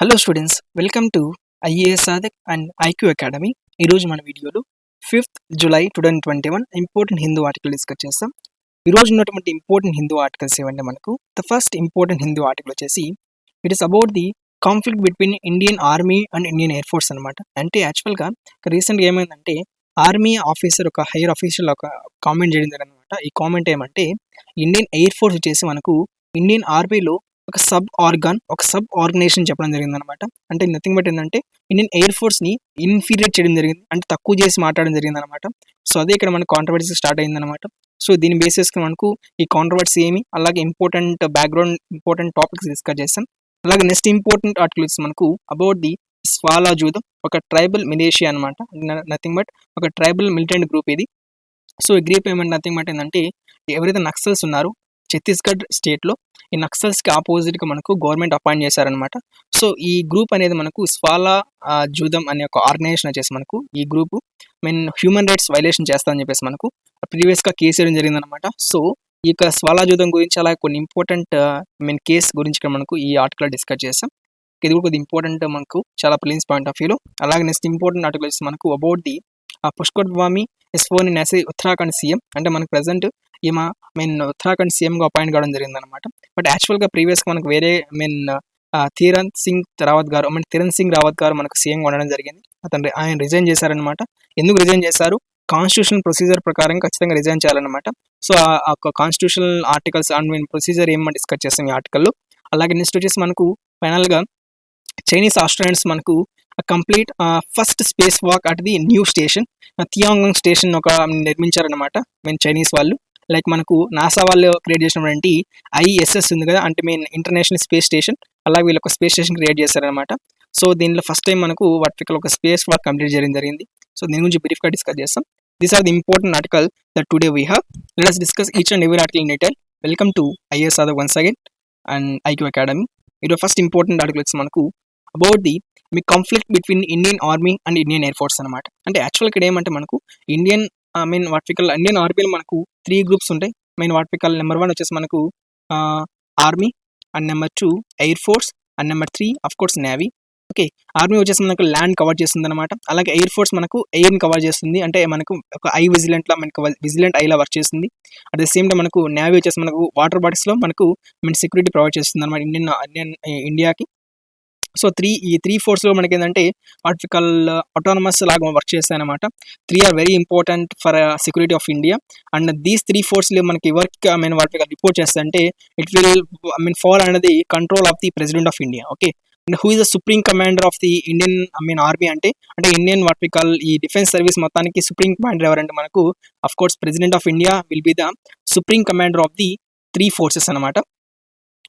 Hello students, welcome to IAS Sadhak and IQ academy. ఈరోజు మన వీడియోలో 5th July 2021 important Hindu article discuss చేస్తాం. ఈరోజు ఉన్నటువంటి ఇంపార్టెంట్ హిందూ ఆర్టికల్స్ ఏమంటే మనకు the first important Hindu article వచ్చేసి it is about the conflict between Indian army and Indian air force అనమాట. అంటే యాక్చువల్గా రీసెంట్గా ఏమైందంటే ఆర్మీ ఆఫీసర్ ఒక హైయర్ ఆఫీషియల్ ఒక కామెంట్ చేయడం అనమాట. ఈ కామెంట్ ఏమంటే ఇండియన్ ఎయిర్ ఫోర్స్ వచ్చేసి మనకు ఇండియన్ ఆర్మీలో ఒక సబ్ ఆర్గనైజేషన్ చెప్పడం జరిగిందనమాట. అంటే నథింగ్ బట్ ఏంటంటే ఇండియన్ ఎయిర్ ఫోర్స్ని ఇన్ఫీరియర్ చేయడం జరిగింది, అంటే తక్కువ చేసి మాట్లాడడం జరిగిందనమాట. సో అదే ఇక్కడ మనకు కాంట్రవర్సీ స్టార్ట్ అయిందనమాట. సో దీని బేసిస్గా మనకు ఈ కాంట్రవర్సీ ఏమి, అలాగే important background important topics discuss చేస్తాం. అలాగే నెక్స్ట్ ఇంపార్టెంట్ ఆర్టికల్స్ మనకు అబౌట్ ది స్వాలా జూదం, ఒక ట్రైబల్ మిలేషియా అనమాట. నథింగ్ బట్ ఒక ట్రైబల్ మిలిటెంట్ గ్రూప్ ఇది. సో ఈ గ్రూప్ ఏమంటే నథింగ్ బట్ ఏంటంటే ఎవరైతే నక్సల్స్ ఉన్నారు ఛత్తీస్గఢ్ స్టేట్లో, ఈ నక్సల్స్కి ఆపోజిట్గా మనకు గవర్నమెంట్ అపాయింట్ చేశారనమాట. సో ఈ గ్రూప్ అనేది మనకు స్వాలా జూదం అనే ఒక ఆర్గనైజేషన్ వచ్చేసి మనకు ఈ గ్రూప్ హ్యూమన్ రైట్స్ వైలేషన్ చేస్తామని చెప్పేసి మనకు ప్రీవియస్గా కేసు వేయడం జరిగిందనమాట. సో ఈ యొక్క స్వాలా జూదం గురించి అలాగే కొన్ని ఇంపార్టెంట్ కేసు గురించి ఇక్కడ మనకు ఈ ఆర్టికల్ డిస్కస్ చేస్తాం. ఇది కూడా కొద్దిగా ఇంపార్టెంట్ మనకు చాలా ప్రిలిమ్స్ పాయింట్ ఆఫ్ వ్యూలో. అలాగే నెక్స్ట్ ఇంపార్టెంట్ ఆర్టికల్స్ మనకు about the Pushkar Dhami S4 in Uttarakhand CM. అంటే మనకు ప్రజెంట్ ఈమె ఉత్తరాఖండ్ సీఎంగా అపాయింట్ కావడం జరిగిందనమాట. బట్ యాక్చువల్గా ప్రీవియస్గా మనకు వేరే తీరన్ సింగ్ రావత్ గారు మనకు సీఎంగా ఉండడం జరిగింది. ఆయన రిజైన్ చేశారనమాట. ఎందుకు రిజైన్ చేశారు? కాన్స్టిట్యూషన్ ప్రొసీజర్ ప్రకారం ఖచ్చితంగా రిజైన్ చేయాలన్నమాట. సో ఆ కాన్స్టిట్యూషనల్ ఆర్టికల్స్ అండ్ ప్రొసీజర్ ఏమని డిస్కస్ చేస్తాం ఈ ఆర్టికల్లో. అలాగే నెక్స్ట్ వచ్చేసి మనకు ఫైనల్గా చైనీస్ ఆస్ట్రోనట్స్ మనకు complete first space walk at the new station Tiangong station ఒక నిర్మించారనమాట చైనీస్ వాళ్ళు. లైక్ మనకు నాసా వాళ్ళు క్రియేట్ చేసినటువంటి ISS ఉంది కదా, అంటే ఇంటర్నేషనల్ స్పేస్ స్టేషన్, అలాగే వీళ్ళు ఒక స్పేస్ స్టేషన్ క్రియేట్ చేశారనమాట. సో దీనిలో ఫస్ట్ టైం మనకు వర్టికల్ ఒక స్పేస్ వాక్ కంప్లీట్ చేయడం జరిగింది. సో దీని గురించి బ్రీఫ్గా డిస్కస్ చేస్తాం. These are the important article that today we have. Let's discuss each and every article in detail. Welcome to IAS Sadhak once again and IQ academy. ఈరోజు first important articles మనకు about the conflict between Indian army and Indian air force అనమాట. అంటే actual ఇక్కడ ఏమంటే మనకు Indian ఆర్మీలో మనకు 3 groups ఉంటాయి. నెంబర్ 1 వచ్చేసి మనకు army, and number 2 air force, and number 3 of course navy. Okay, army వచ్చేసి మనకు ల్యాండ్ కవర్ చేస్తుంది అనమాట. అలాగే ఎయిర్ ఫోర్స్ మనకు ఎయిర్ని కవర్ చేస్తుంది, అంటే మనకు ఒక విజిలెంట్ ఐలా వర్క్ చేస్తుంది. అట్ ద సేమ్ టైం మనకు నేవీ వచ్చేసి మనకు వాటర్ బాడీస్లో మనకు సెక్యూరిటీ ప్రొవైడ్ చేస్తుంది అనమాట ఇండియాకి. సో ఈ త్రీ ఫోర్స్లో మనకి ఏంటంటే వాటికల్ ఆటోనమస్ లాగా వర్క్ చేస్తాయన్నమాట. 3 are very important for security of India. And these 3 ఫోర్స్లు మనకి వర్క్ వాటికి రిపోర్ట్ చేస్తాయంటే it will fall under the control of the president of India. Okay, and who is the supreme commander of the Indian army అంటే Indian ఈ defence service మొత్తానికి supreme commander ఎవరంటే మనకు of course president of India will be the supreme commander of the 3 forces అనమాట.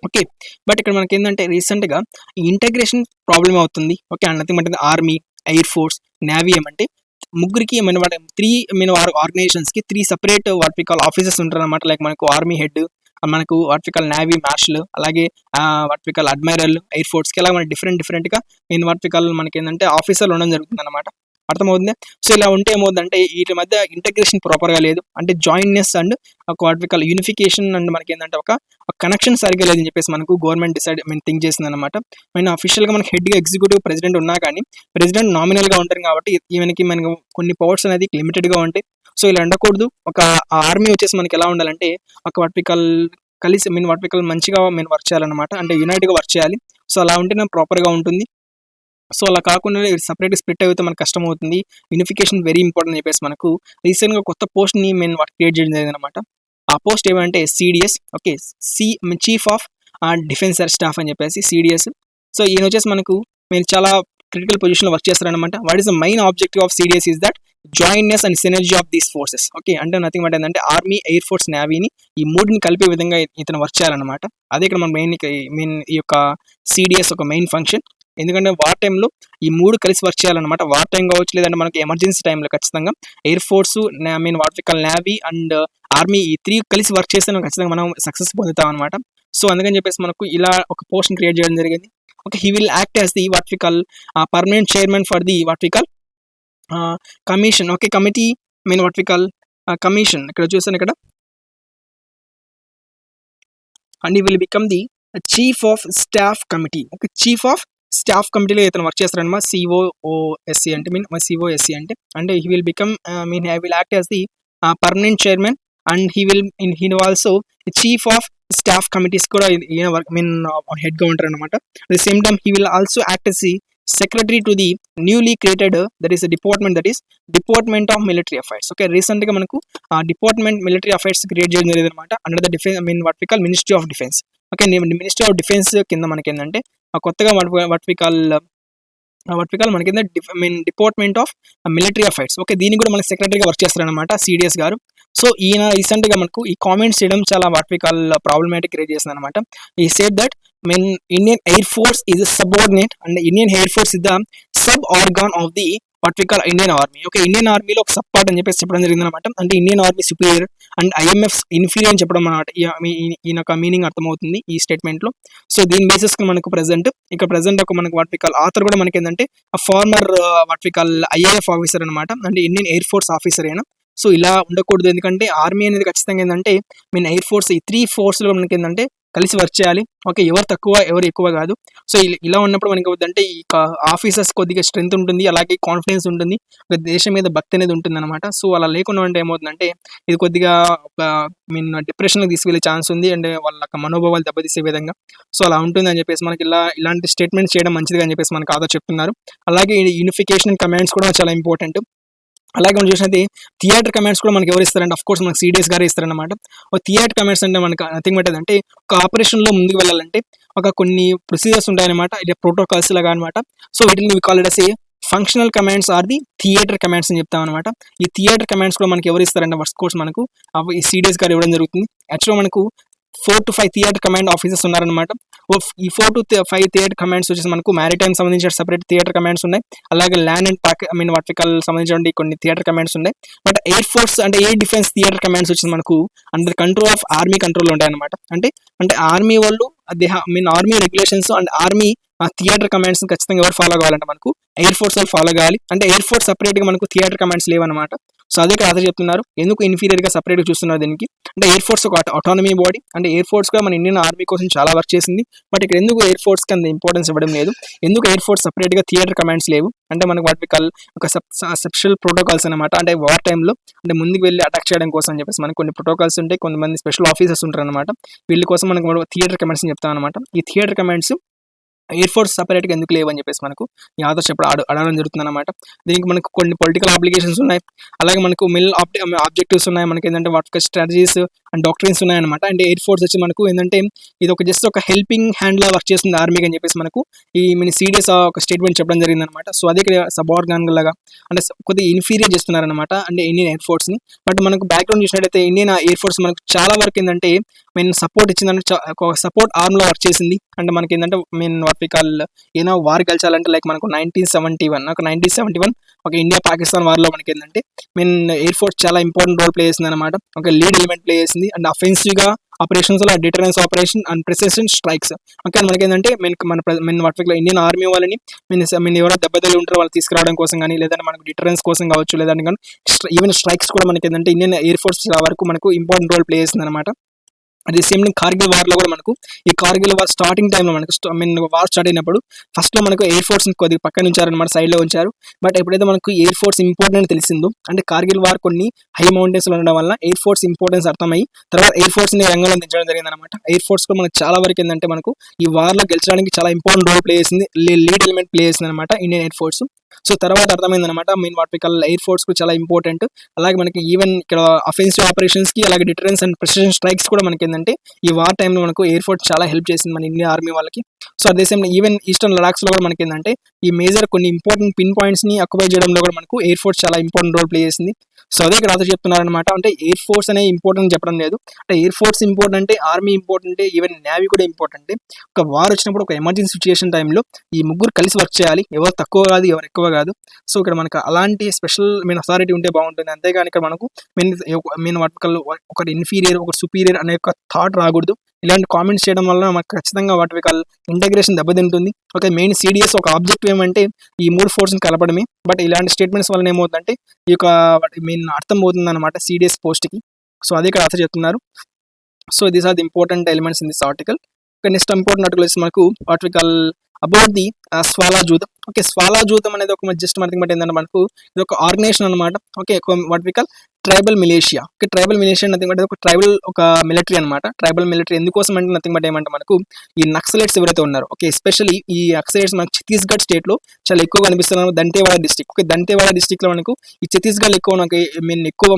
Okay, but ఇక్కడ మనకి ఏంటంటే రీసెంట్గా ఈ ఇంటగ్రేషన్ ప్రాబ్లమ్ అవుతుంది. Okay, and nothing but army, air force, navy ఏమంటే ముగ్గురికి ఆర్గనైజేషన్స్కి 3 సపరేట్ ఆఫీసెస్ ఉంటారు అనమాట. లైక్ మనకు ఆర్మీ హెడ్, మనకు నేవీ మార్షల్, అలాగే అడ్మైరల్, ఎయిర్ ఫోర్స్కి అలా మనకి డిఫరెంట్గా మనకి ఏంటంటే ఆఫీసర్లు ఉండడం జరుగుతుంది అనమాట. అర్థమవుతుంది. సో ఇలా ఉంటే ఏమవుతుందంటే వీటి మధ్య ఇంటగ్రేషన్ ప్రాపర్గా లేదు, అంటే జాయింట్నెస్ అండ్ ఒక యూనిఫికేషన్ అండ్ మనకి ఏంటంటే ఒక కనెక్షన్ సరిగ్గా లేదని చెప్పేసి మనకు గవర్నమెంట్ థింక్ చేసింది అనమాట. అఫీషియల్గా మనకి హెడ్గా ఎగ్జిక్యూటివ్ ప్రెసిడెంట్ ఉన్నా కానీ ప్రెసిడెంట్ నామినల్గా ఉంటారు కాబట్టి మనకు కొన్ని పవర్స్ అనేది లిమిటెడ్గా ఉంటాయి. సో ఇలా ఉండకూడదు. ఒక ఆర్మీ వచ్చేసి మనకి ఎలా ఉండాలంటే ఒక కలిసి మంచిగా వర్క్ చేయాలన్నమాట, అంటే యునైట్గా వర్క్ చేయాలి. సో అలా ఉంటే ప్రాపర్గా ఉంటుంది. సో అలా కాకుండా సపరేట్ స్ప్లిట్ అయితే మనకు కష్టం అవుతుంది. యూనిఫికేషన్ వెరీ ఇంపార్టెంట్ అని చెప్పేసి మనకు రీసెంట్గా కొత్త పోస్ట్ని క్రియేట్ చేయడం జరిగింది అనమాట. ఆ పోస్ట్ ఏమంటే CDS. Okay, chief of defence staff అని చెప్పేసి CDS. సో ఈయన వచ్చేసి మనకు చాలా క్రిటికల్ పొజిషన్లో వర్క్ చేస్తారనమాట. What is the main objective of CDS is that jointness and synergy of these forces. Okay, అంటే నథింగ్ బట్ ఏంటంటే ఆర్మీ, ఎయిర్ ఫోర్స్, నేవీని ఈ మూడుని కలిపే విధంగా ఇతను వర్క్ చేయాలన్నమాట. అదే ఇక్కడ మన మెయిన్ ఈ యొక్క CDS ఒక మెయిన్ ఫంక్షన్. ఎందుకంటే వార్ టైంలో ఈ 3 కలిసి వర్క్ చేయాలన్నమాట. వార్ టైం కావచ్చు, లేదంటే మనకి ఎమర్జెన్సీ టైంలో ఖచ్చితంగా air force, navy and army ఈ 3 కలిసి వర్క్ చేస్తే ఖచ్చితంగా మనం సక్సెస్ పొందుతాం అనమాట. సో అందుకని చెప్పేసి మనకు ఇలా ఒక పోస్ట్ క్రియేట్ చేయడం జరిగింది. Okay, he will act as the permanent chairman for the commission. Okay, committee commission ఇక్కడ చూసాను ఇక్కడ. And he will become the chief of staff committee. Okay, chief of staff కమిటీలో ఇతను వర్క్ చేస్తారనమాట. సిఓఓఎస్సి అంటే సిఓఎస్సి అంటే he will become he will act as the permanent chairman and he also chief of staff committees కూడా ఈయన work హెడ్గా ఉంటారు అనమాట. At the same time he will also act as the secretary to the newly created that is department, that is department of military affairs. Okay, recent గా మనకు department military affairs create చేయడం జరిగింది అనమాట under the defence what we call ministry of defence. Okay, ministry of defence కింద మనకి ఏంటంటే కొత్తగా what we call మనకి department of military affairs. Okay, దీనికి కూడా మనకి సెక్రటరీగా వర్క్ చేస్తారనమాట సిడిఎస్ గారు. సో ఈయన రీసెంట్ గా మనకు ఈ కామెంట్స్ చేయడం చాలా what we call problematic create చేస్తుంది అనమాట. He said that Indian air force is a subordinate and Indian Air Force is the sub organ of the what we call Indian Army. Okay, Indian ఆర్మీలో ఒక sub part అని చెప్పేసి చెప్పడం జరిగింది అనమాట. అంటే Indian army superior and IMF inferior అని చెప్పడం అనమాట. ఈయన ఒక మీనింగ్ అర్థమవుతుంది ఈ స్టేట్మెంట్ లో. సో దీని బేసిస్ కి మనకు ప్రెసెంట్ ఒక మనకు వాట్ వి కాల్ ఆథర్ కూడా మనకి ఏంటంటే former what we call IAF officer అనమాట. అంటే ఇండియన్ ఎయిర్ ఫోర్స్ ఆఫీసర్ అయినా. సో ఇలా ఉండకూడదు, ఎందుకంటే ఆర్మీ అనేది ఖచ్చితంగా ఏంటంటే ఎయిర్ ఫోర్స్ ఈ 3 ఫోర్స్ లో మనకి ఏంటంటే కలిసి వర్క్ చేయాలి. ఓకే, ఎవరు తక్కువ ఎవరు ఎక్కువ కాదు. సో ఇలా ఉన్నప్పుడు మనకి అవుతుందంటే ఈ ఆఫీసర్స్ కొద్దిగా స్ట్రెంత్ ఉంటుంది, అలాగే కాన్ఫిడెన్స్ ఉంటుంది, ఒక దేశం మీద భక్తి అనేది ఉంటుంది అనమాట. సో అలా లేకుండా ఉంటే ఏమవుతుందంటే ఇది కొద్దిగా డిప్రెషన్కి తీసుకెళ్లే ఛాన్స్ ఉంది, అండ్ వాళ్ళ మనోభావాలు దెబ్బతీసే విధంగా. సో అలా ఉంటుంది అని చెప్పేసి మనకి ఇలాంటి స్టేట్మెంట్స్ చేయడం మంచిది అని చెప్పేసి మనకు ఆధార్ చెప్తున్నారు. అలాగే యూనిఫికేషన్ కమాండ్స్ కూడా చాలా ఇంపార్టెంట్. అలాగే మనం చూసినది థియేటర్ కమాండ్స్ కూడా మనకి ఎవరు ఇస్తారంటే అఫ్ కోర్స్ మనకి సిడిఎస్ గారే ఇస్తారనమాట. థియేటర్ కమాండ్స్ అంటే మనకి నథింగ్ బట్ అంటే ఒక ఆపరేషన్ లో ముందుకు వెళ్ళాలంటే కొన్ని ప్రొసీజర్స్ ఉంటాయన్నమాట, ఇది ప్రోటోకాల్స్ లాగా అనమాట. సో వీటిని call it a functional commands are the theatre commands అని చెప్తాం అనమాట. ఈ థియేటర్ కమాండ్స్ కూడా మనకి ఎవరు ఇస్తారంటే ఫస్ట్ కోర్స్ మనకు ఈ సిడిఎస్ గారు ఇవ్వడం జరుగుతుంది. యాక్చువల్గా మనకు 4 to 5 థియేటర్ కమాండ్ ఆఫీసర్స్ ఉన్నారనమాట. ఈ 4 to 5 థియేటర్ కమాండ్స్ వచ్చేసి మనకు మ్యారిటైమ్ సంబంధించిన సెపరేట్ థియేటర్ కమాండ్స్ ఉన్నాయి. అలాగే ల్యాండ్ అండ్ వాటికల్ సంబంధించిన కొన్ని థియేటర్ కమాండ్స్ ఉన్నాయి. బట్ ఎయిర్ ఫోర్స్ అంటే ఎయిర్ డిఫెన్స్ థియేటర్ కమాండ్స్ వచ్చేసి మనకు under control of army control ఉంటాయి అనమాట. అంటే ఆర్మీ వాళ్ళు army regulations and army theatre commands ఖచ్చితంగా ఎవరు ఫాలో కావాలంటే మనకు ఎయిర్ ఫోర్స్ వాళ్ళు ఫాలో కావాలి. అంటే ఎయిర్ ఫోర్స్ సపరేట్ గా మనకు థియేటర్ కమాండ్స్ లేవన్నమాట. సో అదే అదే చెప్తున్నారు, ఎందుకు ఇన్ఫీరియర్ గా సపరేట్ గా చూస్తున్నారు దీనికి అంటే ఎయిర్ ఫోర్స్ ఒక ఆటోనమీ బాడీ, అంటే ఎయిర్ ఫోర్స్ గా మన ఇండియన్ ఆర్మీ కోసం చాలా వర్క్ చేసింది. బట్ ఇక్కడ ఎందుకు ఎయిర్ ఫోర్స్ కి అంత ఇంపార్టెన్స్ ఇవ్వడం లేదు, ఎందుకు ఎయిర్ ఫోర్స్ సపరేట్ గా థియేటర్ కమాండ్స్ లేవు అంటే మనకు వాటి కాల్ ఒక స్పెషల్ ప్రోటోకాల్స్ అనమాట. అంటే వార్ టైంలో అంటే ముందుకు వెళ్ళి అటాక్ చేయడం కోసం అని చెప్పేసి మనకు కొన్ని ప్రోటోకాల్స్ ఉంటాయి, కొంతమంది స్పెషల్ ఆఫీసర్స్ ఉంటారు అనమాట. వీళ్ళ కోసం మనకు థియేటర్ కమాండ్స్ అని చెప్తాం అనమాట. ఈ థియేటర్ కమాండ్స్ ఎయిర్ ఫోర్స్ సపరేట్గా ఎందుకు లేవని చెప్పేసి మనకు ఈ ఆధార్ చెప్పడం అడగడం జరుగుతుంది అనమాట. దీనికి మనకు కొన్ని పొలిటికల్ అప్లికేషన్స్ ఉన్నాయి, అలాగే మనకు ఆబ్జెక్టివ్స్ ఉన్నాయి, మనకి ఏంటంటే వాటి స్ట్రాటజీస్ అండ్ డాక్టరీన్స్ ఉన్నాయన్నమాట. అంటే ఎయిర్ ఫోర్స్ వచ్చి మనకు ఏంటంటే ఇది ఒక జస్ట్ ఒక హెల్పింగ్ హ్యాండ్ లా వర్క్ చేస్తుంది ఆర్మీకి అని చెప్పేసి మనకు ఈ సీరియస్ ఒక స్టేట్మెంట్ చెప్పడం జరిగింది అనమాట. సో అదే సబ్ ఆర్గాన్ లాగా అంటే కొద్దిగా ఇన్ఫీరియర్ చేస్తున్నారనమాట అంటే ఇండియన్ ఎయిర్ ఫోర్స్ ని. బట్ మనకు బ్యాక్గ్రౌండ్ చూసినట్టయితే ఇండియన్ ఎయిర్ ఫోర్స్ మనకు చాలా వరకు ఏంటంటే సపోర్ట్ ఇచ్చిందంటే సపోర్ట్ ఆర్మ్ లో వర్క్ చేసింది. అంటే మనకి ఏంటంటే వాట్ వి కాల్ ఏదో వార్ గెలిచాలంటే లైక్ మనకు 1971 ఒక ఇండియా పాకిస్తాన్ వార్ లో మనకి ఏంటంటే ఎయిర్ ఫోర్స్ చాలా ఇంపార్టెంట్ రోల్ ప్లే చేసింది అనమాట. ఒక లీడ్ ఎలిమెంట్ ప్లే చేసింది అండ్ అఫెన్సివ్ గా ఆపరేషన్స్ లో deterrence operation and precision strikes. Okay, మనకి ఏంటంటే మన ఇండియన్ ఆర్మీ వాళ్ళని ఎవరో దెబ్బతలు ఉంటారో వాళ్ళు తీసుకురావడం కోసం కానీ, లేదంటే మనకు డిటరెన్స్ కోసం కావచ్చు, లేదంటే కానీ ఈవెన్ స్ట్రైక్స్ కూడా మనకి ఏంటంటే ఇండియన్ ఎయిర్ ఫోర్స్ వరకు మనకు ఇంపార్టెంట్ రోల్ ప్లే చేసింది అనమాట. అదే సేమ్ కార్గిల్ వార్ లో కూడా మనకు ఈ కార్గిల్ వార్ స్టార్టింగ్ టైంలో మనకు వార్ స్టార్ట్ అయినప్పుడు ఫస్ట్ లో మనకు ఎయిర్ ఫోర్స్ కొద్దిగా పక్కన ఉంచారనమాట, సైడ్ లో ఉంచారు. బట్ ఎప్పుడైతే మనకు ఎయిర్ ఫోర్స్ ఇంపార్టెంట్ తెలిసిందో అంటే కార్గిల్ వార్ కొన్ని హై మౌంటైన్స్ లో ఉండడం వల్ల ఎయిర్ ఫోర్స్ ఇంపార్టెన్స్ అర్థమయ్యి తర్వాత ఎయిర్ ఫోర్స్ ని రంగంలో దించడం జరిగింది అనమాట. ఎయిర్ ఫోర్స్ కూడా మనకు చాలా వరకు ఏంటంటే మనకు ఈ వార్ లో గెలిచడానికి చాలా ఇంపార్టెంట్ రోల్ ప్లే చేసింది, లీడ్ ఎలిమెంట్ ప్లే చేసింది అనమాట ఇండియన్ ఎయిర్ ఫోర్స్. సో తర్వాత అర్థమైంది అనమాట వాటికల్ ఎయిర్ ఫోర్స్ కు చాలా ఇంపార్టెంట్. అలాగే మనకి ఈవెన్ ఇక్కడ అఫెన్సివ్ ఆపరేషన్స్ కి అలాగే డిటరెన్స్ అండ్ ప్రెసిషన్ స్ట్రైక్స్ కూడా మనకి ఏంటంటే ఈ వార్ టైంలో మనకు ఎయిర్ ఫోర్స్ చాలా హెల్ప్ చేసింది మన ఇండియన్ ఆర్మీ వాళ్ళకి. సో అదే సేమ్ ఈవెన్ ఈస్టర్న్ లడాక్స్ లో కూడా మనకి ఏంటంటే ఈ మేజర్ కొన్ని ఇంపార్టెంట్ పిన్ పాయింట్స్ ని అక్యుపై చేయడంలో కూడా మనకు ఎయిర్ ఫోర్స్ చాలా ఇంపార్టెంట్ రోల్ ప్లే చేసింది. సో అదే ఇక్కడ ఆధార్ చెప్తున్నారనమాట. అంటే ఎయిర్ ఫోర్స్ అనే ఇంపార్టెంట్ చెప్పడం లేదు, అంటే air force important, army important, even navy కూడా ఇంపార్టెంట్. ఒక వార్ వచ్చినప్పుడు ఒక ఎమర్జెన్సీ సిచ్యుయేషన్ టైంలో ఈ ముగ్గురు కలిసి వర్క్ చేయాలి, ఎవరు తక్కువ కాదు ఎవరు ఎక్కువ కాదు. సో ఇక్కడ మనకు అలాంటి స్పెషల్ అథారిటీ ఉంటే బాగుంటుంది. అంతేగాని ఇక్కడ మనకు వాటికల్ ఒక ఇన్ఫీరియర్ ఒక సుపీరియర్ అనే ఒక థాట్ రాకూడదు. ఇలాంటి కామెంట్స్ చేయడం వల్ల మనకు ఖచ్చితంగా వాటికల్ ఇంటగ్రేషన్ దెబ్బతింటుంది. ఓకే, మెయిన్ సిడిఎస్ ఒక ఆబ్జెక్టివ్ ఏమంటే ఈ 3 ఫోర్స్ ని కలపడమే. బట్ ఇలాంటి స్టేట్మెంట్స్ వల్ల ఏమవుతుందంటే ఈ యొక్క అర్థం అవుతుంది అనమాట సిడిఎస్ పోస్ట్ కి. సో అదే ఇక్కడ అర్థం చెప్తున్నారు. So these are the important elements in this article. Next important article మనకు వాటికల్ అబౌట్ ది స్వాలా జూదం. ఓకే, స్వాలా జూదం అనేది ఒక జస్ట్ మనకి ఏంటంటే మనకు ఇది ఒక ఆర్గనైజేషన్ అనమాట. Okay, what we call tribal militia. Okay, tribal militia nothing but ఒక ట్రైబల్ ఒక మిలిటరీ అనమాట. ట్రైబల్ మిలిటరీ ఎందుకోసం అంటే నథింగ్ బట్ ఏమంటే మనకు ఈ నక్సలైట్స్ ఎవరైతే ఉన్నారో, ఓకే, ఎస్పెషల్లీ ఈ నక్సలైట్స్ మనకు ఛత్తీస్గఢ్ స్టేట్ లో చాలా ఎక్కువగా కనిపిస్తున్నారు. Dantewada district. Okay, Dantewada district లో మనకు ఈ ఛత్తీస్గఢ్ ఎక్కువ ఎక్కువ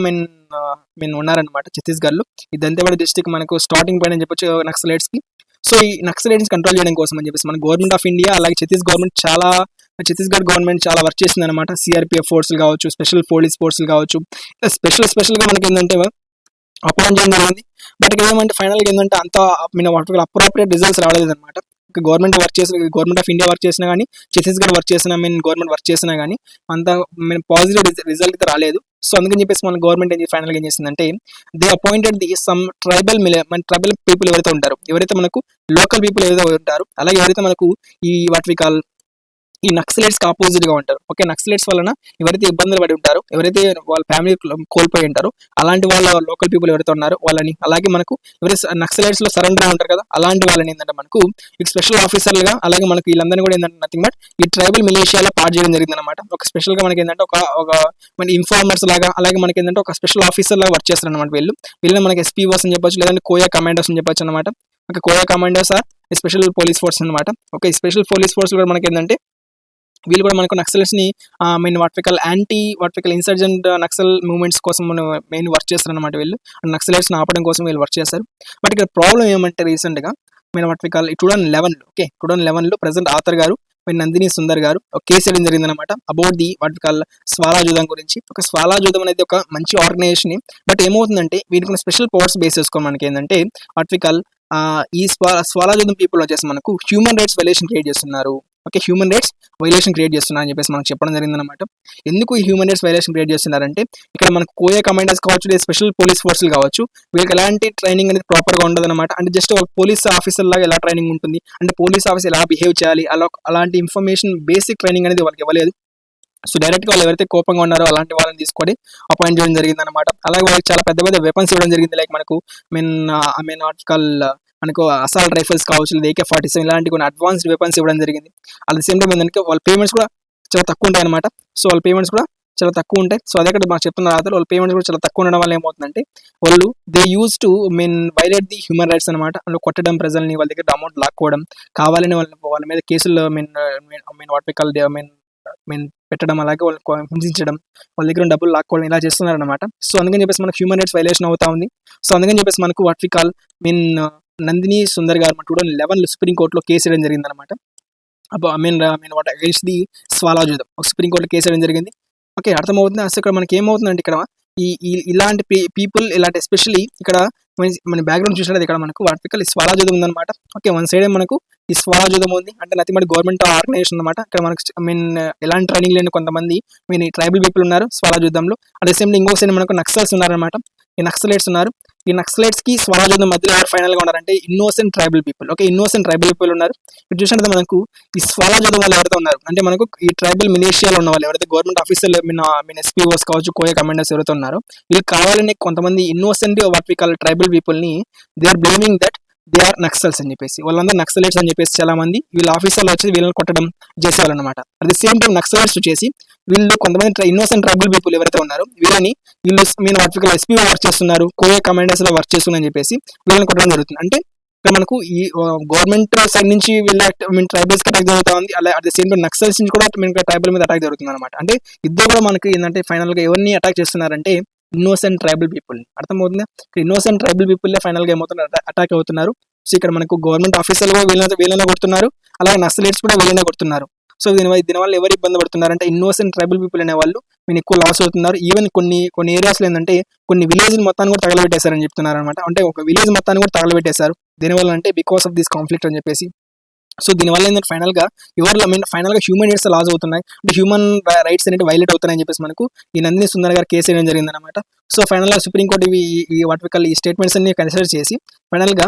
మెన్ ఉన్నారనమాట ఛత్తీస్గఢ్ లో. ఈ దంతేవాడ డిస్టిక్ మనకు స్టార్టింగ్ పాయింట్ అని చెప్పొచ్చు నక్సలైట్స్ కి. సో ఈ నక్సలైట్స్ కంట్రోల్ చేయడం కోసం అని చెప్పేసి మన గవర్నమెంట్ ఆఫ్ ఇండియా అలాగే ఛత్తీస్గఢ్ గవర్నమెంట్ చాలా వర్క్ చేసింది అనమాట. సిఆర్పిఎఫ్ ఫోర్సులు కావచ్చు, స్పెషల్ పోలీస్ ఫోర్సులు కావచ్చు, స్పెషల్ గా మనకి ఏంటంటే అపాయింట్ చేయడం జరిగింది. బట్ ఏమంటే ఫైనల్ గా ఏంటంటే అంత అప్రోప్రియేట్ రిజల్ట్స్ రాలేదు అనమాట. గవర్నమెంట్ ఆఫ్ ఇండియా వర్క్ చేసినా కానీ, ఛత్తీస్గఢ్ వర్క్ చేసినా గవర్నమెంట్ వర్క్ చేసినా కానీ అంత పాజిటివ్ రిజల్ట్ అయితే రాలేదు. సో అందుకని చెప్పేసి మన గవర్నమెంట్ ఫైనల్ గా ఏం చేసిందంటే they appointed the some tribal people ఎవరైతే ఉంటారో, ఎవరైతే మనకు లోకల్ పీపుల్ ఎవరైతే ఉంటారో, అలాగే ఎవరైతే మనకు ఈ వాట్ వి కాల్ ఈ నక్సలైట్స్ కి ఆపోజిట్ గా ఉంటారు. ఓకే, నక్సలైట్స్ వలన ఎవరైతే ఇబ్బందులు పడి ఉంటారో, ఎవరైతే వాళ్ళ ఫ్యామిలీ కోల్పోయి ఉంటారో అలాంటి వాళ్ళ లోకల్ పీపుల్ ఎవరైతే ఉన్నారో వాళ్ళని, అలాగే మనకు ఎవరైతే నక్సలైట్స్ లో సరెండర్ ఉంటారు కదా అలాంటి వాళ్ళని ఏంటంటే మనకు ఈ స్పెషల్ ఆఫీసర్లుగా, అలాగే మనకు వీళ్ళందరినీ కూడా ఏంటంటే నథింగ్ బట్ ఈ ట్రైబల్ మిలిషియాలో పార్ట్ చేయడం జరిగింది అనమాట. ఒక స్పెషల్ గా మనకి ఏంటంటే ఒక మన ఇన్ఫార్మర్స్ లాగా, అలాగే మనకి ఏంటంటే ఒక స్పెషల్ ఆఫీసర్ లాగా వర్క్ చేస్తారు అనమాట. వీళ్ళని మనకి ఎస్పీఓస్ అని చెప్పొచ్చు, లేదంటే కోయా కమాండోస్ అని చెప్పొచ్చు అనమాట. Okay, Koya commandos are special police force అనమాట. ఓకే, స్పెషల్ పోలీస్ ఫోర్స్ కూడా మనకి ఏంటంటే వీళ్ళు కూడా మనకు నక్సల్స్ ని main vertical insurgent Naxal movements కోసం మెయిన్ వర్క్ చేస్తారు అనమాట. వీళ్ళు నక్సలైట్స్ ఆపడం కోసం వీళ్ళు వర్క్ చేస్తారు. బట్ ఇక్కడ ప్రాబ్లం ఏమంటే రీసెంట్ గా మెయిన్ 2011 ప్రెసెంట్ ఆథర్ గారు నందిని సుందర్ గారు ఒక కేసు వేయడం జరిగింది అనమాట. అబౌట్ ది స్వాలా జూదం గురించి. ఒక స్వాలా జూదం అనేది ఒక మంచి ఆర్గనైజేషన్. బట్ ఏమవుతుందంటే వీరికి స్పెషల్ పవర్స్ బేస్ చేసుకొని మనకి ఏంటంటే ఈ స్వాలా జూదం పీపుల్ వచ్చేసి మనకు హ్యూమన్ రైట్స్ వైలేషన్ క్రియేట్ చేస్తున్నారు. Okay, human rights violation create చేస్తున్నారు అని చెప్పేసి మనకు చెప్పడం జరిగింది అనమాట. ఎందుకు ఈ హ్యూమన్ రైట్స్ వైలేషన్ క్రియేట్ చేస్తున్నారంటే ఇక్కడ మనకు కోయా కమాండర్స్ కావచ్చు, లేదా స్పెషల్ పోలీస్ ఫోర్సులు కావచ్చు, వీళ్ళకి ఎలాంటి ట్రైనింగ్ అనేది ప్రాపర్ గా ఉండదు అనమాట. అంటే జస్ట్ ఒక పోలీస్ ఆఫీసర్ లాగా ఎలా ట్రైనింగ్ ఉంటుంది, అంటే పోలీస్ ఆఫీసర్ ఎలా బిహేవ్ చేయాలి, అలాంటి ఇన్ఫర్మేషన్ బేసిక్ ట్రైనింగ్ అనేది వాళ్ళకి ఇవ్వలేదు. సో డైరెక్ట్ గా వాళ్ళు ఎవరైతే కోపంగా ఉన్నారో అలాంటి వాళ్ళని తీసుకొని అపాయింట్ చేయడం జరిగింది అనమాట. అలాగే వాళ్ళకి చాలా పెద్ద పెద్ద వెపన్స్ ఇవ్వడం జరిగింది. లైక్ మనకు మనకు అసాల్ట్ రైఫల్స్ కావచ్చు, లేదా AK-47 ఇలాంటి కొన్ని అడ్వాన్స్డ్ వెపన్స్ ఇవ్వడం జరిగింది. అట్ ది సేమ్ టైం ఏంటంటే వాళ్ళ పేమెంట్స్ కూడా చాలా తక్కువ ఉంటాయి అనమాట. సో వాళ్ళ పేమెంట్స్ కూడా చాలా తక్కువ ఉంటాయి. సో అదే మాకు చెప్తున్న రాత్రి వాళ్ళ పేమెంట్స్ కూడా చాలా తక్కువ ఉండడం వల్ల ఏమవుతుందంటే వాళ్ళు they use to violate the human rights అనమాట. వాళ్ళు కొట్టడం, ప్రజల్ని వాళ్ళ దగ్గర అమౌంట్ లాక్కోవడం, కావాలని వాళ్ళ మీద కేసులు పెట్టడం, అలాగే వాళ్ళు హింసించడం, వాళ్ళ దగ్గర డబ్బులు లాక్కోవడం ఇలా చేస్తున్నారు అనమాట. సో అందుకని చెప్పేసి మనకు హ్యూమన్ రైట్స్ వైలేషన్ అవుతా ఉంది. సో అందుకని చెప్పేసి మనకు నందిని సుందర్ గారు 2011 సుప్రీం కోర్టులో కేసు వేయడం జరిగింది అనమాట. అగైన్స్ ది స్వాలా జూదం సుప్రీంకోర్టులో కేసు వేయడం జరిగింది. ఓకే, అర్థమవుతుంది. అసలు ఇక్కడ మనకి ఏమవుతుందంటే ఇక్కడ ఇలాంటి పీపుల్ ఇలాంటి ఎస్పెషల్లీ ఇక్కడ మన బ్యాక్గ్రౌండ్ చూసినట్టు ఇక్కడ మనకు ఈ స్వాలా జూదం ఉందన్నమాట. ఓకే, వన్ సైడ్ మనకు ఈ స్వాలా జూదం ఉంది అంటే నథింగ్ బట్ గవర్నమెంట్ ఆర్గనైజేషన్ అనమాట. ఇక్కడ మనకు ఎలాంటి ట్రైనింగ్ లేని కొంతమంది ట్రైబల్ పీపుల్ ఉన్నారు స్వాలా జూదంలో. అదే సేమ్ ఇంకో సైడ్ మనకు నక్సల్స్ ఉన్నారనమాట. ఈ నక్సలైట్స్ ఉన్నారు. ఈ నక్సలైట్స్ కి స్వాలా జూదం మధ్యలో ఎవరు ఫైనల్ గా ఉన్నారంటే innocent tribal people. Okay, innocent tribal people ఉన్నారు. ఇప్పుడు చూసినట్టు మనకు ఈ స్వాలా జూదం వాళ్ళు ఎవరైతే ఉన్నారు అంటే మనకు ఈ ట్రైబల్ మిలిషియాలో ఉన్న వాళ్ళు ఎవరైతే గవర్నమెంట్ ఆఫీసర్లు ఎస్పీఓస్ కావచ్చు, కోయా కమాండర్స్ ఎవరైతే ఉన్నారో వీళ్ళు కావాలని కొంతమంది ఇన్నోసెంట్ ట్రైబల్ పీపుల్ ని they are blaming that they are Naxals అని చెప్పేసి, వాళ్ళందరూ నక్సలైట్స్ అని చెప్పేసి చాలా మంది వీళ్ళ ఆఫీసర్లు వచ్చి వీళ్ళని కొట్టడం చేసేవాళ్ళు అనమాట. At the same time Naxalites వచ్చేసి వీళ్ళు కొంతమంది ఇన్నోసెంట్ ట్రైబల్ పీపుల్ ఎవరైతే ఉన్నారో వీళ్ళు ఎస్పీ వర్క్ చేస్తున్నారు, కోయా కమాండర్స్ లో వర్క్ చేస్తున్నారు అని చెప్పేసి వీళ్ళని కొట్టడం జరుగుతుంది. అంటే ఇక్కడ మనకు ఈ గవర్నమెంట్ సైడ్ నుంచి వీళ్ళ ట్రైబల్స్ అటాక్ జరుగుతా ఉంది, అలా at the same time Naxals నుంచి కూడా ట్రైబల్ మీద అటాక్ జరుగుతుంది అనమాట. అంటే ఇద్దరు కూడా మనకి ఏంటంటే ఫైనల్ గా ఎవరిని అటాక్ చేస్తున్నారంటే ఇన్నోసెంట్ ట్రైబల్ పీపుల్. అర్థమవుతుంది. ఇన్నోసెంట్ ట్రైబల్ పీపుల్ ఫైనల్ గా ఏమవుతున్నారు అటాక్ అవుతున్నారు. సో ఇక్కడ మనకు గవర్నమెంట్ ఆఫీసర్లు కూడా వీళ్ళనే కొడుతున్నారు, అలాగే నక్సలైట్స్ కూడా వీళ్ళనే కొడుతున్నారు. సో దీనివల్ల ఎవరు ఇబ్బంది పడుతున్నారు అంటే ఇన్నోసెంట్ ట్రైబల్ పీపుల్ అనే వాళ్ళు ఎక్కువ లాస్ అవుతున్నారు. ఈవెన్ కొన్ని ఏరియాస్ లో ఏంటంటే కొన్ని విలేజ్ మొత్తాన్ని కూడా తగలబెట్టేశారని చెప్తున్నారు అనమాట. అంటే ఒక విలేజ్ మొత్తాన్ని కూడా తగలబెట్టేశారు. దీనివల్ల అంటే బికాస్ ఆఫ్ దిస్ కాన్ఫ్లిక్ట్ అని చెప్పేసి. సో దీనివల్ల ఏంటంటే ఫైనల్ గా హ్యూమన్ రైట్స్ లాస్ అవుతున్నాయి, అంటే హ్యూమన్ రైట్స్ అనేది వైలేట్ అవుతున్నాయని చెప్పేసి మనకు ఈ నందిని సుందర్ గారు కేసు వేయడం జరిగింది అనమాట. సో ఫైనల్ గా సుప్రీంకోర్టు ఈ స్టేట్మెంట్స్ అన్ని కన్సిడర్ చేసి ఫైనల్ గా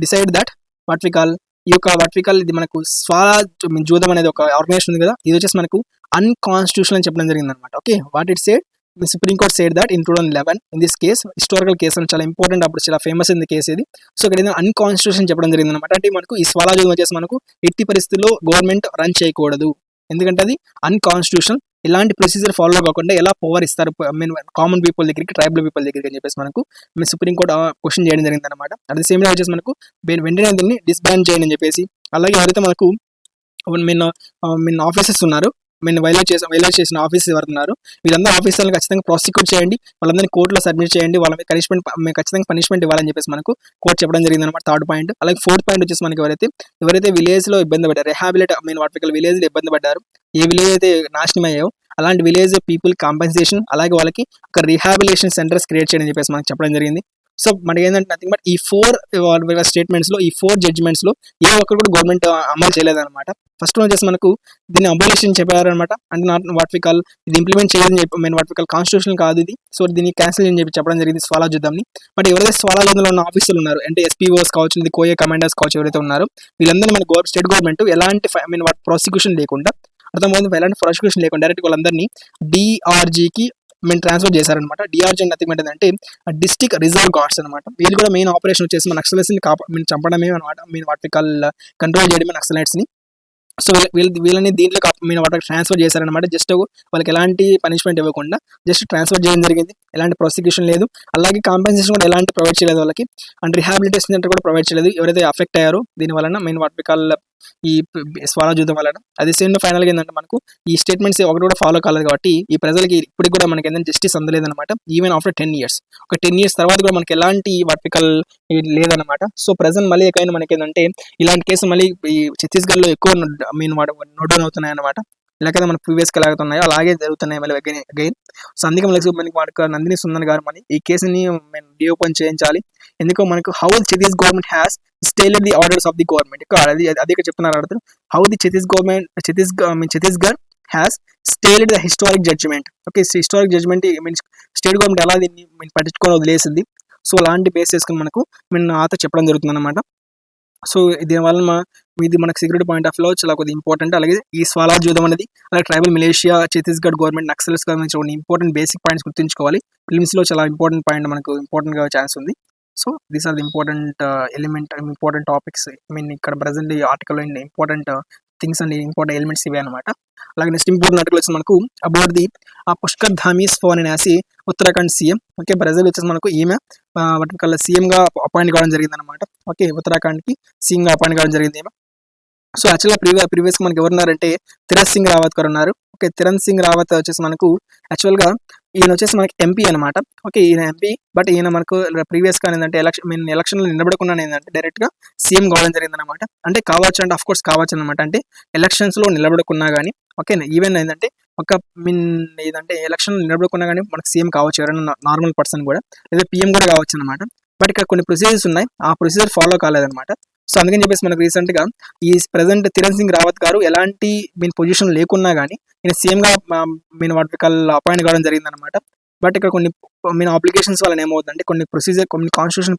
డిసైడ్ దట్ ఇది మనకు స్వాలా జూదం అనేది ఒక ఆర్గనైజేషన్ ఉంది కదా, ఇది వచ్చేసి మనకు అన్కాన్స్టిట్యూషనల్ అని చెప్పడం జరిగింది అనమాట. Okay, what it said supreme court said that in 2011 in this case historical case అని చాలా ఇంపార్టెంట్, అప్పుడు చాలా ఫేమస్ అయింది కేసు ఇది. సో ఇక్కడ ఏదైనా అన్కాన్స్టిట్యూషన్ చెప్పడం జరిగింది అనమాట. అంటే మనకు ఈ స్వరాజ్యం వచ్చేసి మనకు ఎట్టి పరిస్థితుల్లో గవర్నమెంట్ రన్ చేయకూడదు, ఎందుకంటే అది అన్కాన్స్టిట్యూషన్. ఇలాంటి ప్రొసీజర్ ఫాలో కాకుండా ఎలా పవర్ ఇస్తారు కామన్ పీపుల్ దగ్గరికి, ట్రైబల్ పీపుల్ దగ్గరికి అని చెప్పేసి మనకు సుప్రీం కోర్ట్ క్వశ్చన్ చేయడం జరిగింది అనమాట. అట్ ది సేమ్ టైం వచ్చేసి మనకు వెంటనే దీన్ని డిస్బ్యాన్ చేయండి అని చెప్పేసి, అలాగే ఎవరైతే మనకు ఆఫీసర్స్ ఉన్నారు, వైలేట్ చేసిన ఆఫీసర్స్ ఎవరున్నారు వీళ్ళందరూ ఆఫీసర్లను ఖచ్చితంగా ప్రాసిక్యూట్ చేయండి, వాళ్ళందరినీ కోర్టులో సబ్మిట్ చేయండి, వాళ్ళ ఖచ్చితంగా పనిష్మెంట్ ఇవ్వాలని చెప్పేసి మనకు కోర్టు చెప్పడం జరిగింది అనమాట. Third point. అలాగే ఫోర్త్ పాయింట్ వచ్చేసి మనకి ఎవరైతే విలేజ్ లో ఇబ్బంది పడ్డారు, రిహాబిలిట్ విలేజ్ లో ఇబ్బంది పడ్డారు, ఏ విలేజ్ అయితే నాశనం అయ్యాయో అలాంటి విలేజ్ పీపుల్ కాంపెన్సేషన్, అలాగే వాళ్ళకి ఒక రిహాబిలిటేషన్ సెంటర్స్ క్రియేట్ చేయని చెప్పేసి మనకు చెప్పడం జరిగింది. సో మనకి ఏంటంటే నథింగ్ బట్ ఈ 4 స్టేట్మెంట్స్ లో, ఈ 4 జడ్జ్మెంట్స్ లో ఏ ఒక్కరు కూడా గవర్నమెంట్ అమలు చేయలేదన్నమాట. ఫస్ట్ వచ్చేసి మనకు దీన్ని అబాలిషన్ చెప్పారనమాట. అంటే వాట్ వి కాల్ ఇది ఇంప్లిమెంట్ చేయదని చెప్పి వాట్ వి కాల్ కాన్స్టిట్యూషన్ కాదు ఇది, సో దీన్ని క్యాన్సిల్ అని చెప్పి చెప్పడం జరిగింది స్వరాజ్యుద్ధంని. బట్ ఎవరైతే స్వరాజ్యంలో ఉన్న ఆఫీసులు ఉన్నారు, అంటే ఎస్పీఓస్ కావచ్చు, ఇది కోఏ కమాండర్స్ కావచ్చు, ఎవరైతే ఉన్నారో వీళ్ళందరినీ మన స్టేట్ గవర్నమెంట్ ఎలాంటి ప్రాసిక్యూషన్ లేకుండా, అర్థమవుతుంది, ఎలాంటి ప్రాసిక్యూషన్ లేకుండా డైరెక్ట్ వాళ్ళందరినీ డిఆర్జీకి ట్రాన్స్ఫర్ చేశారనమాట. డిఆర్జీ నథింగ్ అంటే డిస్ట్రిక్ట్ రిజర్వ్ గార్డ్స్ అనమాట. వీళ్ళు కూడా మెయిన్ ఆపరేషన్ వచ్చేసి మన నక్సలైట్స్ ని చంపడమే అనమాట, వాటి కంట్రోల్ చేయడమే నక్సలైట్స్ ని. సో వీళ్ళని దీంట్లో వాళ్ళకి ట్రాన్స్ఫర్ చేశారనమాట. జస్ట్ వాళ్ళకి ఎలాంటి పనిష్మెంట్ ఇవ్వకుండా జస్ట్ ట్రాన్స్ఫర్ చేయడం జరిగింది, ఎలాంటి ప్రాసిక్యూషన్ లేదు, అలాగే కాంపెన్సేషన్ కూడా ఎలాంటి ప్రొవైడ్ చేయలేదు వాళ్ళకి, అండ్ రిహాబిలిటేషన్ సెంటర్ కూడా ప్రొవైడ్ చేయలేదు ఎవరైతే అఫెక్ట్ అయ్యారో దీని వలన వాటి ఈ స్వరాజ్యుద్ధం వలన. అది సేమ్ ఫైనల్గా ఏంటంటే మనకు ఈ స్టేట్మెంట్స్ ఒకటి కూడా ఫాలో కాలేదు కాబట్టి ఈ ప్రజలకి ఇప్పటికి కూడా మనకి ఏంటంటే జస్టిస్ అందలేదన్నమాట. ఈవెన్ ఆఫ్టర్ 10 years, ఒక 10 years తర్వాత కూడా మనకి ఎలాంటి వాటికల్ లేదన్నమాట. సో ప్రజెంట్ మళ్ళీ ఎక్కడైనా మనకి ఏంటంటే ఇలాంటి కేసు మళ్ళీ ఈ ఛత్తీస్గఢ్లో ఎక్కువ నోట్ డౌన్ అవుతున్నాయి అనమాట. ఇలాగైతే మన ప్రీవియస్గా ఎలాగుతున్నాయో అలాగే జరుగుతున్నాయి మళ్ళీ అగైన్. సో అందుకే మనకి నందిని సుందర్ గారు ఈ కేసుని రీఓపెన్ చేయించాలి. ఎందుకో మనకు how Chhattisgarh government has stalled the orders of the government, అది చెప్తున్నారు అడుగుతారు. How the Chhattisgarh has stalled the historic judgement. Okay, historic judgement state government ఎలా దీన్ని పట్టించుకొని వదిలేసింది. సో అలాంటి బేస్ చేసుకుని మనకు ఆత చెప్పడం జరుగుతుంది అనమాట. సో దీనివల్ల ఇది మనకు సెక్యూరిటీ పాయింట్ ఆఫ్ లో చాలా కొద్దిగా ఇంపార్టెంట్. అలాగే ఈ స్వరాజ్యుద్ధం అనేది, అలాగే tribal militia, Chhattisgarh government, Naxals గురించి కొన్ని ఇంపార్టెంట్ బేసిక్ పాయింట్స్ గుర్తుంచుకోవాలి. ఫిల్మ్స్ లో చాలా ఇంపార్టెంట్ పాయింట్ మనకు ఇంపార్టెంట్ గా ఛాన్స్ ఉంది. So these are the important important topics. ఇక్కడ ప్రజెంట్ ఈ article important things and important elements ఇవే అనమాట. అలాగే నెక్స్ట్ ఇంపార్టెంట్ ఆర్టికల్ వచ్చి మనకు అబౌట్ ది పుష్కర్ ధామీ స్వాన్ అనేసి ఉత్తరాఖండ్ సీఎం. ఓకే, బ్రెజిల్ వచ్చేసి మనకు ఈమె వాటి సీఎం గా అపాయింట్ కావడం జరిగింది అనమాట. ఓకే, ఉత్తరాఖండ్ కి సీఎం గా అపాయింట్ కావడం జరిగింది ఈమె. సో యాక్చువల్గా ప్రీవియస్ మనకి ఎవరున్నారంటే తిరత్ సింగ్ రావత్ గారు ఉన్నారు. ఓకే, తిరత్ సింగ్ రావత్ వచ్చేసి మనకు యాక్చువల్గా ఈయన వచ్చేసి మనకి ఎంపీ అనమాట. ఓకే, ఈయన ఎంపీ, బట్ ఈయన మనకు ప్రీవియస్గా ఏంటంటే ఎలక్షన్లో నిలబడకుండా ఏంటంటే డైరెక్ట్గా సీఎం కావడం జరిగింది అనమాట. అంటే కావచ్చు అంటే అఫ్ కోర్స్ కావచ్చు అనమాట. అంటే ఎలక్షన్స్లో నిలబడకున్నా కానీ, ఓకే, ఈవెన్ ఏంటంటే ఏదంటే ఎలక్షన్ నిలబడకున్నా కానీ మనకు సీఎం కావచ్చు, ఎవరైనా నార్మల్ పర్సన్ కూడా, లేదా పీఎం కూడా కావచ్చు అనమాట. బట్ ఇక్కడ కొన్ని ప్రొసీజర్స్ ఉన్నాయి, ఆ ప్రొసీజర్ ఫాలో కాలేదన్నమాట. సో అందుకని చెప్పేసి మనకు రీసెంట్గా ఈ ప్రెసెంట్ తిరత్ సింగ్ రావత్ గారు ఎలాంటి పొజిషన్ లేకున్నా కానీ ఈయన సీఎంగా వాటి అపాయింట్ కావడం జరిగింది అనమాట. బట్ ఇక్కడ కొన్ని అప్లికేషన్స్ వలన ఏమవుతుందంటే కొన్ని కాన్స్టిట్యూషన్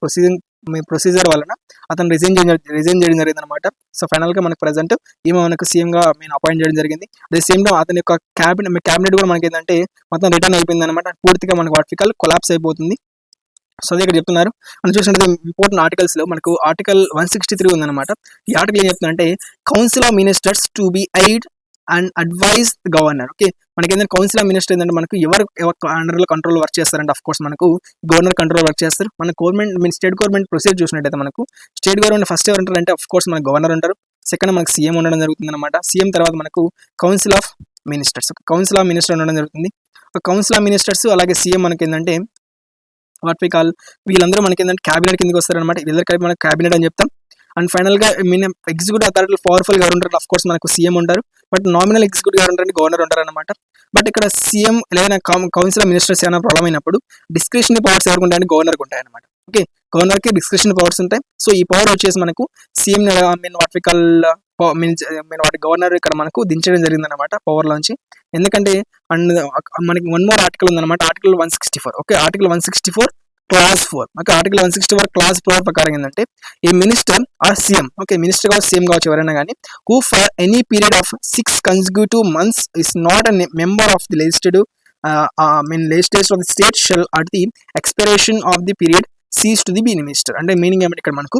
ప్రొసీజర్ వలన అతను రిజైన్ చేయడం జరిగింది అనమాట. సో ఫైనల్గా మనకు ప్రెసెంట్ ఈమె మనకు సీఎంగా అపాయింట్ చేయడం జరిగింది. అదే సేమ్ టైం అతని యొక్క క్యాబినెట్ కూడా మనకి ఏంటంటే మొత్తం రిటర్న్ అయిపోయింది అనమాట. పూర్తిగా మనకు వాటికల్ కొలాప్స్ అయిపోతుంది. సో అదే ఇక్కడ చెప్తున్నారు. మనం చూసినట్టు ఇంపార్టెంట్ ఆర్టికల్స్ లో మనకు ఆర్టికల్ 163 ఉందన్నమాట. ఈ ఆర్టికల్ ఏం చెప్తుందంటే council of ministers to be aid and advise governor. Okay, మనకి ఏంటంటే కౌన్సిల్ ఆఫ్ మినిస్టర్ ఏంటంటే మనకు ఎవరు అండర్లో కంట్రోల్ వర్క్ చేస్తారంటే అఫ్ కోర్స్ మనకు గవర్నర్ కంట్రోల్ వర్క్ చేస్తారు. మన గవర్నమెంట్ స్టేట్ గవర్నమెంట్ ప్రొసీజర్ చూసినట్టయితే మనకు స్టేట్ గవర్నమెంట్ ఫస్ట్ ఎవరు ఉంటారంటే అఫ్ కోర్స్ మనకు గవర్నర్ ఉంటారు. సెకండ్ మనకు సీఎం ఉండడం జరుగుతుంది అనమాట. సీఎం తర్వాత మనకు కౌన్సిల్ ఆఫ్ మినిస్టర్స్ ఉండడం జరుగుతుంది. కౌన్సిల్ ఆఫ్ మినిస్టర్స్ అలాగే సీఎం మనకి ఏంటంటే వాట్ వి కాల్ వీళ్ళందరూ మనకి ఏంటంటే క్యాబినెట్ కిందకి వస్తారనమాట. వీళ్ళందరూ కలిపి మనకు క్యాబినెట్ అని చెప్తాం. అండ్ ఫైనల్ గా ఎగ్జిక్యూటివ్ అథారిటీ పవర్ఫుల్ గా ఉంటారు. అఫ్ కోర్స్ మనకు సీఎం ఉంటారు, బట్ నామినల్ ఎగ్జిక్యూటివ్ గా ఉంటారంటే గవర్నర్ ఉంటారు అనమాట. బట్ ఇక్కడ సీఎం లేదా కౌన్సిల్ ఆఫ్ మినిస్టర్స్ ఏమైనా ప్రాబ్లం అయినప్పుడు డిస్క్రిప్షన్ పవర్స్ ఎవరికి ఉంటాయని గవర్నర్కి ఉంటాయి అనమాట. ఓకే, గవర్నర్ కి డిస్క్రిప్షన్ పవర్స్ ఉంటాయి. సో ఈ పవర్ వచ్చేసి మనకు సీఎం వాట్ వి కాల్ వాటి గవర్నర్ ఇక్కడ మనకు దించడం జరిగింది అనమాట పవర్ లోంచి. ఎందుకంటే అండ్ మనకి వన్ మోర్ ఆర్టికల్ ఉందన్నమాట, article 164. Okay, article 164 clause 4. Okay, article 164 clause 4 ప్రకారం ఏంటంటే a minister or CM, okay, minister కావచ్చు సీఎం కావచ్చు ఎవరైనా కానీ, who for any period of 6 consecutive months is not a member of the legislative legislature of the state shall at the expiration of the period cease to be minister. అంటే meaning ఏమంటే ఇక్కడ మనకు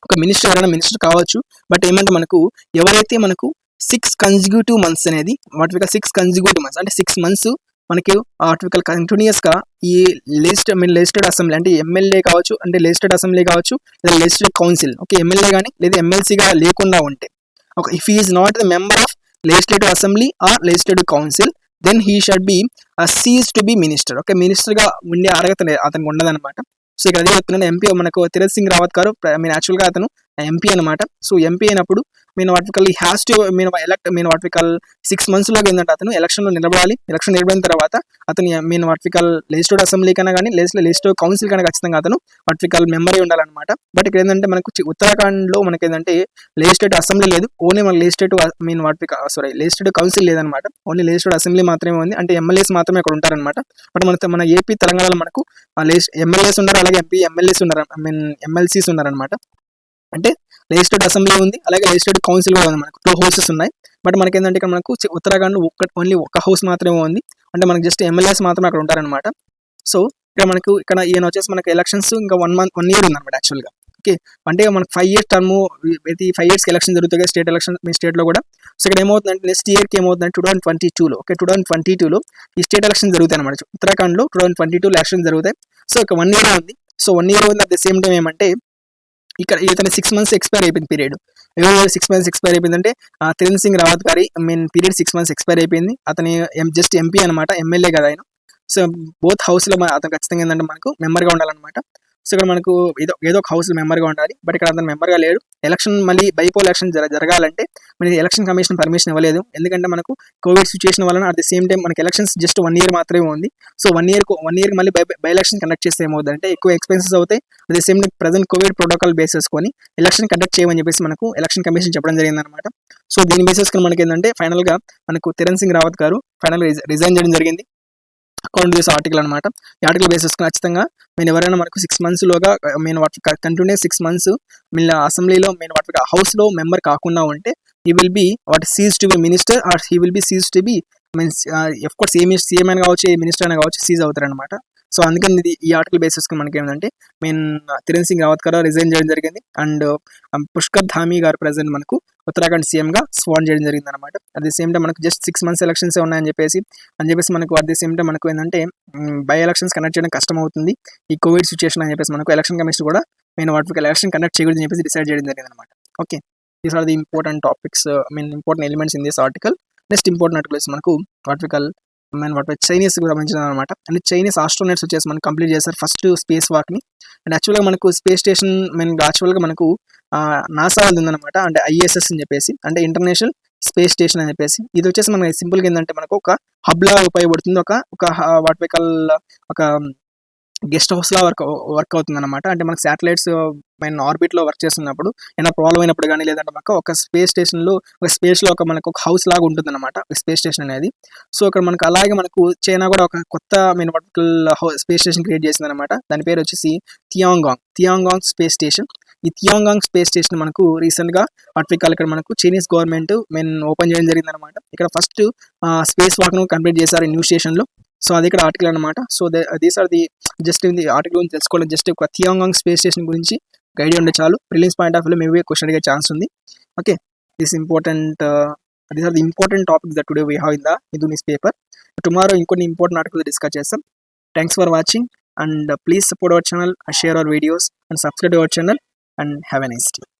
ఒక minister ఎవరైనా minister కావచ్చు, but ఏమంటే మనకు ఎవరైతే మనకు 6 కన్సిక్యూటివ్ మంత్స్ అనేది వాటి 6 కన్సిక్యూటివ్ మంత్స్ అంటే 6 మంత్స్ మనకి వాటి కంటిన్యూస్గా ఈ లెజిస్లేటివ్ అసెంబ్లీ అంటే ఎమ్మెల్యే కావచ్చు, అంటే లెజిస్లేటివ్ అసెంబ్లీ కావచ్చు, లేదా లెజిస్లేటివ్ కౌన్సిల్, ఓకే, ఎమ్మెల్యే కానీ లేదా ఎమ్మెల్సీగా లేకుండా ఉంటే, ఒక if he is not the member of legislative assembly or legislative council then he shall be cease to be minister. Okay, మినిస్టర్గా ఉండే అర్హత అతనికి ఉండదన్నమాట. సో ఇక్కడ అదే చెప్తున్నాను, ఎంపీ మనకు తీరత్ సింగ్ రావత్ గారు యాక్చువల్గా అతను ఎంపీ అనమాట. సో ఎంపీ అయినప్పుడు వాటికల్ హ్యాస్ టు వాటికల్ 6 మంత్స్లోకి ఏంటంటే అతను ఎలక్షన్లో నిలబడాలి. ఎలక్షన్ నిలబడిన తర్వాత అతను వాటికల్ లెజిస్లేటివ్ అసెంబ్లీ కన్నా కానీ లెజిస్లేటివ్ కౌన్సిల్ కన్నా ఖచ్చితంగా అతను వాటికల్ మెంబర్ అయి ఉండాలన్నమాట. బట్ ఇక్కడ ఏంటంటే మనకు ఉత్తరాఖండ్లో మనకి ఏంటంటే లెజిస్లేటివ్ అసెంబ్లీ లేదు, ఓన్లీ మన లెజిస్లేటివ్ కౌన్సిల్ లేదనమాట, ఓన్లీ లెజిస్లేటివ్ అసెంబ్లీ మాత్రమే ఉంది. అంటే ఎమ్మెల్యేస్ మాత్రమే అక్కడ ఉంటారనమాట. బట్ మన ఏపీ తెలంగాణలో మనకు ఎమ్మెల్యేస్ ఉన్నారు, అలాగే ఎమ్మెల్యేస్ ఉన్నారు, ఎమ్మెల్సీస్ ఉన్నారనమాట. అంటే లెజిస్లేటివ్ అసెంబ్లీ ఉంది, అలాగే లెజిస్లేటివ్ కౌన్సిల్ కూడా ఉంది, మనకు 2 హౌసెస్ ఉన్నాయి. బట్ మనకి ఏంటంటే ఇక్కడ మనకు ఉత్తరాఖండ్ ఓన్లీ ఒక హౌస్ మాత్రమే ఉంది, అంటే మనకి జస్ట్ ఎమ్మెల్యేస్ మాత్రమే అక్కడ ఉంటారనమాట. సో ఇక్కడ ఈయన వచ్చేసి మనకి ఎలక్షన్స్ ఇంకా 1 ఇయర్ ఉందన్నమాట యాక్చువల్గా. ఓకే, అంటే మనకు 5 ఇయర్స్ టర్మ్, ప్రతి 5 ఇయర్స్కి ఎలక్షన్ జరుగుతాయి స్టేట్ ఎలక్షన్, మీ స్టేట్లో కూడా. సో ఇక్కడ ఏమవుతుందంటే నెక్స్ట్ ఇయర్కి ఏమవుతుందంటే 2022లో, ఓకే, 2022లో ఈ స్టేట్ ఎలక్షన్ జరుగుతాయి అనమాట. ఉత్తరాఖండ్లో 2022లో ఎలక్షన్ జరుగుతాయి. సో ఒక 1 ఇయర్ ఉంది. సో 1 ఇయర్ ఉంది. అట్ ద సేమ్ టైం ఏమంటే ఇక్కడ ఇతని 6 మంత్స్ ఎక్స్పైర్ అయిపోయింది పీరియడ్. 6 మంత్స్ ఎక్స్పైర్ అయిపోయిందంటే తీరత్ సింగ్ రావత్ గారి పీరియడ్ 6 మంత్స్ ఎక్స్పైర్ అయిపోయింది. అతని జస్ట్ ఎంపీ అనమాట, ఎమ్మెల్యే కదా ఆయన. సో బోత్ హౌస్లో అతను ఖచ్చితంగా ఏంటంటే మనకు మెంబర్గా ఉండాలన్నమాట. సో ఇక్కడ మనకు ఏదో ఒక హౌస్ మెంబర్గా ఉండాలి. బట్ ఇక్కడ అతను మెంబర్గా లేడు. ఎలక్షన్ మళ్ళీ బైపోల్ ఎలక్షన్ జరగాలంటే మనకి ఎలక్షన్ కమిషన్ పర్మిషన్ ఇవ్వలేదు, ఎందుకంటే మనకు కోవిడ్ సిచ్యువేషన్ వలన. అట్ ది సేమ్ టైం మనకి ఎలక్షన్స్ జస్ట్ 1 ఇయర్ మాత్రమే ఉంది. సో 1 ఇయర్కి మళ్ళీ బై ఎలక్షన్ కండక్ట్ చేస్తే ఏమవుతుందంటే ఎక్కువ ఎక్స్పెన్సెస్ అవుతాయి. At the same time present covid protocol బేసేసుకొని ఎలక్షన్ కండక్ట్ చేయమని చెప్పేసి మనకు ఎలక్షన్ కమిషన్ చెప్పడం జరిగిందనమాట. సో దీని బేసేసుకొని మనకి ఏంటంటే ఫైనల్గా మనకు తీరత్ సింగ్ రావత్ గారు ఫైనల్గా రిజైన్ చేయడం జరిగింది అకార్డింగ్ టు దిస్ ఆర్టికల్ అనమాట. ఈ ఆర్టికల్ బేసిస్ ఖచ్చితంగా ఎవరైనా మనకు 6 మంత్స్లోగా వాటి కంటిన్యూస్ 6 మంత్స్ అసెంబ్లీలో వాటి హౌస్లో మెంబర్ కాకుండా ఉంటే he will be cease to be minister or he will be cease to B of course CM అయినా కావచ్చు, ఏ మినిస్టర్ అయినా కావచ్చు, సీజ్ అవుతారనమాట. సో అందుకని ఈ ఆర్టికల్ బేసిస్కి మనకి ఏంటంటే తీరత్ సింగ్ రావత్ గారు రిజైన్ చేయడం జరిగింది. అండ్ పుష్కర్ ధామీ గారు ప్రజెంట్ మనకు ఉత్తరాఖండ్ సీఎంగా స్వాన్ చేయడం జరిగింది అనమాట. అట్ ది సేమ్ టైం మనకు జస్ట్ 6 మంత్స్ ఎలక్షన్స్ ఉన్నాయని చెప్పేసి మనకు అట్ ది సేమ్ టైం మనకు ఏంటంటే బై ఎలక్షన్స్ కండక్ట్ చేయడం కష్టం అవుతుంది ఈ కోవిడ్ సిచ్యువేషన్ అని చెప్పేసి మనకు ఎలక్షన్ కమిషన్ కూడా వాటికి ఎలక్షన్ కండక్ట్ చేయకూడదని చెప్పేసి డిసైడ్ చేయడం జరిగింది అనమాట. Okay, these are the important topics, important elements in this article. Next important articles మనకు వాటి చైనీస్ సంబంధించిన అనమాట. అంటే చైనీస్ ఆస్ట్రోనట్స్ వచ్చేసి మనకు కంప్లీట్ చేశారు ఫస్ట్ స్పేస్ వాక్ని. అండ్ యాక్చువల్గా మనకు స్పేస్ స్టేషన్ యాక్చువల్గా మనకు నాసా ఉందన్నమాట, అంటే ISS అని చెప్పేసి, అంటే ఇంటర్నేషనల్ స్పేస్ స్టేషన్ అని చెప్పేసి. ఇది వచ్చేసి మనకి సింపుల్గా ఏంటంటే మనకు ఒక హబ్లా ఉపయోగపడుతుంది, ఒక వాటి ఒక గెస్ట్ హౌస్లా వర్క్ అవుతుంది అనమాట. అంటే మనకు శాటిలైట్స్ ఆర్బిట్లో వర్క్ చేస్తున్నప్పుడు ఏమైనా ప్రాబ్లం అయినప్పుడు కానీ, లేదంటే మనకు ఒక స్పేస్ స్టేషన్లో స్పేస్లో మనకు ఒక హౌస్ లాగా ఉంటుంది అనమాట స్పేస్ స్టేషన్ అనేది. సో ఇక్కడ మనకు అలాగే మనకు చైనా కూడా ఒక కొత్త స్పేస్ స్టేషన్ క్రియేట్ చేసింది అనమాట. దాని పేరు వచ్చేసి థియాంగాంగ్ స్పేస్ స్టేషన్. ఈ థియాంగాంగ్ స్పేస్ స్టేషన్ మనకు రీసెంట్గా ఇక్కడ మనకు చైనీస్ గవర్నమెంట్ ఓపెన్ చేయడం జరిగింది అనమాట. ఇక్కడ ఫస్ట్ స్పేస్ వాక్ను కంప్లీట్ చేశారు న్యూ స్టేషన్లో. సో అది ఇక్కడ ఆర్టికల్ అనమాట. So these are the just ఇది ఆర్టికల్ గురించి తెలుసుకోవడం, జస్ట్ ఒక థియాంగాంగ్ స్పేస్ స్టేషన్ గురించి ఐడియా ఉండే చాలు. ప్రిలిమ్స్ పాయింట్ ఆఫ్ వ్యూలో మేబీ క్వశ్చన్ అడిగే ఛాన్స్ ఉంది. Okay, these are the important topics that today we have in the Hindu news paper. Tomorrow ఇంకొన్ని ఇంపార్టెంట్ ఆర్టికల్స్ డిస్కస్ చేస్తాం. Thanks for watching and please support our channel, share our videos and subscribe our channel and have a nice day.